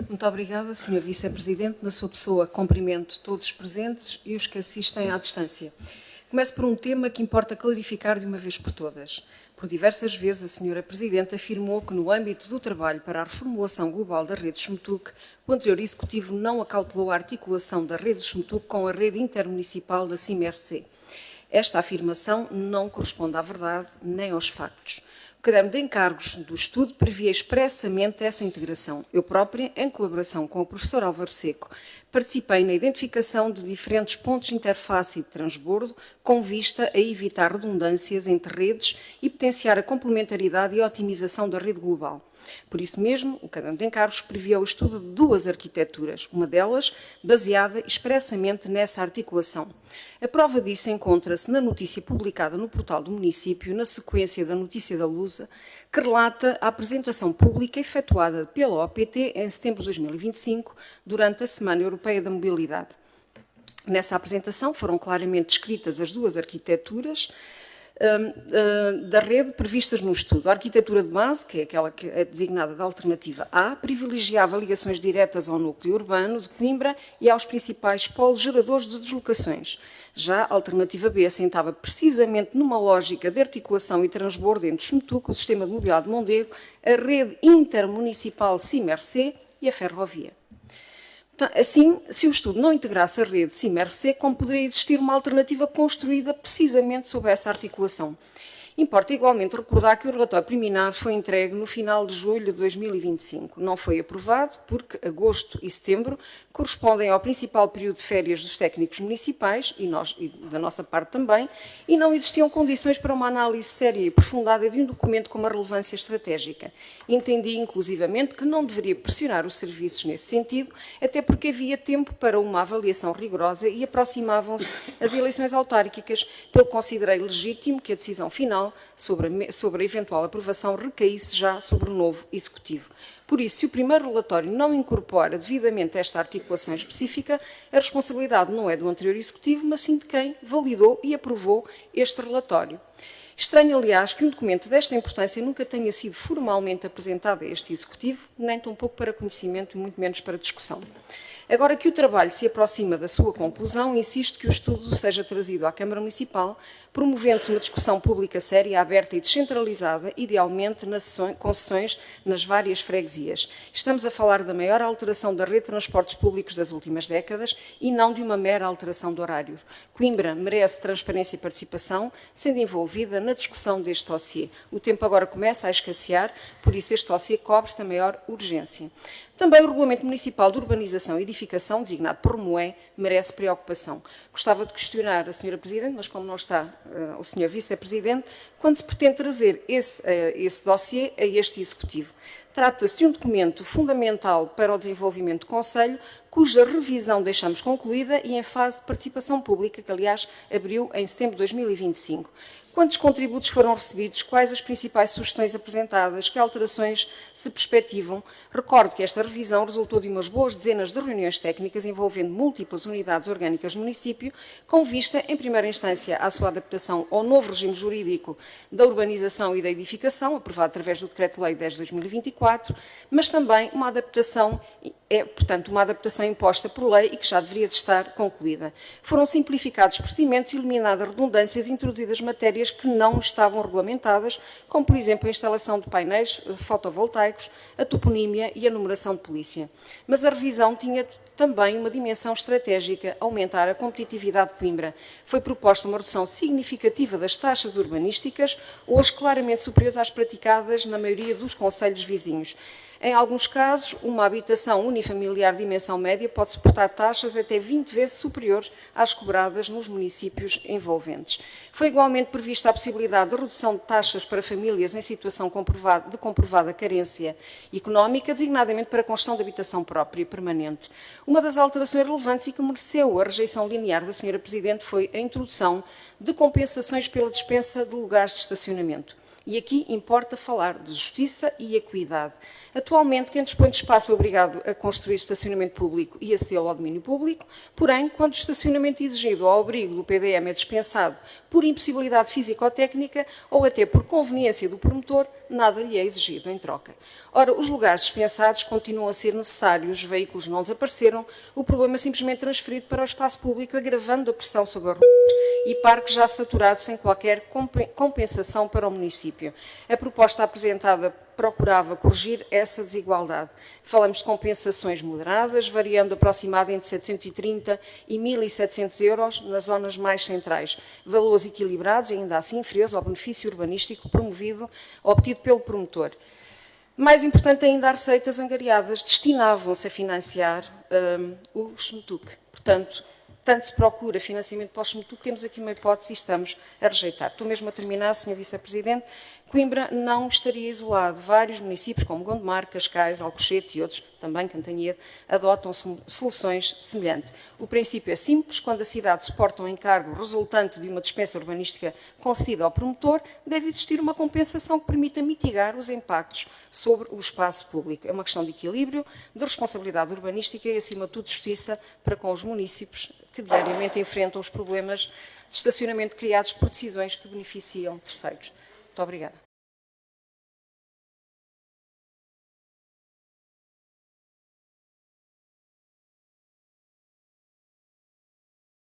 Muito obrigada, Sra. Vice-Presidente. Na sua pessoa, cumprimento todos os presentes e os que assistem à distância. Começo por um tema que importa clarificar de uma vez por todas. Por diversas vezes, a Sra. Presidente afirmou que, no âmbito do trabalho para a reformulação global da rede SMTUC, o anterior Executivo não acautelou a articulação da rede SMTUC com a rede intermunicipal da CIMERC. Esta afirmação não corresponde à verdade nem aos factos. O caderno de encargos do estudo previa expressamente essa integração. Eu própria, em colaboração com o professor Álvaro Seco, participei na identificação de diferentes pontos de interface e de transbordo com vista a evitar redundâncias entre redes e potenciar a complementaridade e a otimização da rede global. Por isso mesmo, o caderno de encargos previa o estudo de duas arquiteturas, uma delas baseada expressamente nessa articulação. A prova disso encontra-se na notícia publicada no portal do município, na sequência da notícia da Lusa, que relata a apresentação pública efetuada pela OPT em setembro de 2025, durante a Semana Europeia da Mobilidade. Nessa apresentação foram claramente descritas as duas arquiteturas da rede previstas no estudo. A arquitetura de base, que é aquela que é designada da alternativa A, privilegiava ligações diretas ao núcleo urbano de Coimbra e aos principais polos geradores de deslocações. Já a alternativa B assentava precisamente numa lógica de articulação e transbordo entre o SMTUC, o Sistema de Mobilidade de Mondego, a rede intermunicipal CIMERC e a ferrovia. Assim, se o estudo não integrasse a rede CIMERC, como poderia existir uma alternativa construída precisamente sobre essa articulação? Importa igualmente recordar que o relatório preliminar foi entregue no final de julho de 2025. Não foi aprovado porque agosto e setembro correspondem ao principal período de férias dos técnicos municipais, e da nossa parte também, e não existiam condições para uma análise séria e aprofundada de um documento com uma relevância estratégica. Entendi, inclusivamente, que não deveria pressionar os serviços nesse sentido, até porque havia tempo para uma avaliação rigorosa e aproximavam-se as eleições autárquicas, pelo que considerei legítimo que a decisão final sobre a eventual aprovação recaísse já sobre o novo Executivo. Por isso, se o primeiro relatório não incorpora devidamente esta articulação específica, a responsabilidade não é do anterior Executivo, mas sim de quem validou e aprovou este relatório. Estranho, aliás, que um documento desta importância nunca tenha sido formalmente apresentado a este Executivo, nem tampouco para conhecimento e muito menos para discussão. Agora que o trabalho se aproxima da sua conclusão, insisto que o estudo seja trazido à Câmara Municipal, promovendo-se uma discussão pública séria, aberta e descentralizada, idealmente com sessões nas várias freguesias. Estamos a falar da maior alteração da rede de transportes públicos das últimas décadas e não de uma mera alteração de horários. Coimbra merece transparência e participação, sendo envolvida na discussão deste dossiê. O tempo agora começa a escassear, por isso este dossiê cobre-se da maior urgência. Também o Regulamento Municipal de Urbanização e Edificação, designado por RMUE, merece preocupação. Gostava de questionar a Sra. Presidente, mas como não está o Sr. Vice-Presidente, quando se pretende trazer esse dossiê a este Executivo. Trata-se de um documento fundamental para o desenvolvimento do Conselho, cuja revisão deixamos concluída e em fase de participação pública, que aliás abriu em setembro de 2025. Quantos contributos foram recebidos? Quais as principais sugestões apresentadas? Que alterações se perspectivam? Recordo que esta revisão resultou de umas boas dezenas de reuniões técnicas envolvendo múltiplas unidades orgânicas do município, com vista, em primeira instância, à sua adaptação ao novo regime jurídico da urbanização e da edificação, aprovado através do Decreto-Lei 10 de 2024, mas também uma adaptação imposta por lei e que já deveria de estar concluída. Foram simplificados procedimentos e eliminadas redundâncias e introduzidas matérias que não estavam regulamentadas, como, por exemplo, a instalação de painéis fotovoltaicos, a toponímia e a numeração de polícia. Mas a revisão tinha também uma dimensão estratégica, aumentar a competitividade de Coimbra. Foi proposta uma redução significativa das taxas urbanísticas, hoje claramente superiores às praticadas na maioria dos concelhos vizinhos. Em alguns casos, uma habitação unifamiliar de dimensão média pode suportar taxas até 20 vezes superiores às cobradas nos municípios envolventes. Foi igualmente prevista a possibilidade de redução de taxas para famílias em situação de comprovada carência económica, designadamente para a construção de habitação própria e permanente. Uma das alterações relevantes e que mereceu a rejeição linear da Sra. Presidente foi a introdução de compensações pela dispensa de lugares de estacionamento. E aqui importa falar de justiça e equidade. Atualmente, quem dispõe de espaço é obrigado a construir estacionamento público e acedê-lo ao domínio público, porém, quando o estacionamento exigido ao abrigo do PDM é dispensado por impossibilidade físico-técnica ou até por conveniência do promotor, nada lhe é exigido em troca. Ora, os lugares dispensados continuam a ser necessários, os veículos não desapareceram, o problema é simplesmente transferido para o espaço público, agravando a pressão sobre a rua e parques já saturados sem qualquer compensação para o município. A proposta apresentada procurava corrigir essa desigualdade. Falamos de compensações moderadas, variando aproximadamente entre 730 e 1.700 euros nas zonas mais centrais, valores equilibrados e ainda assim inferiores ao benefício urbanístico obtido pelo promotor. Mais importante ainda, as receitas angariadas destinavam-se a financiar o SMTUC. Portanto, tanto se procura financiamento para o SMTUC, temos aqui uma hipótese e estamos a rejeitar. Estou mesmo a terminar, Sr. Vice-Presidente. Coimbra não estaria isolado. Vários municípios, como Gondomar, Cascais, Alcochete e outros, também Cantanhede, adotam soluções semelhantes. O princípio é simples. Quando a cidade suporta um encargo resultante de uma dispensa urbanística concedida ao promotor, deve existir uma compensação que permita mitigar os impactos sobre o espaço público. É uma questão de equilíbrio, de responsabilidade urbanística e, acima de tudo, justiça para com os municípios que diariamente enfrentam os problemas de estacionamento criados por decisões que beneficiam terceiros. Muito obrigada.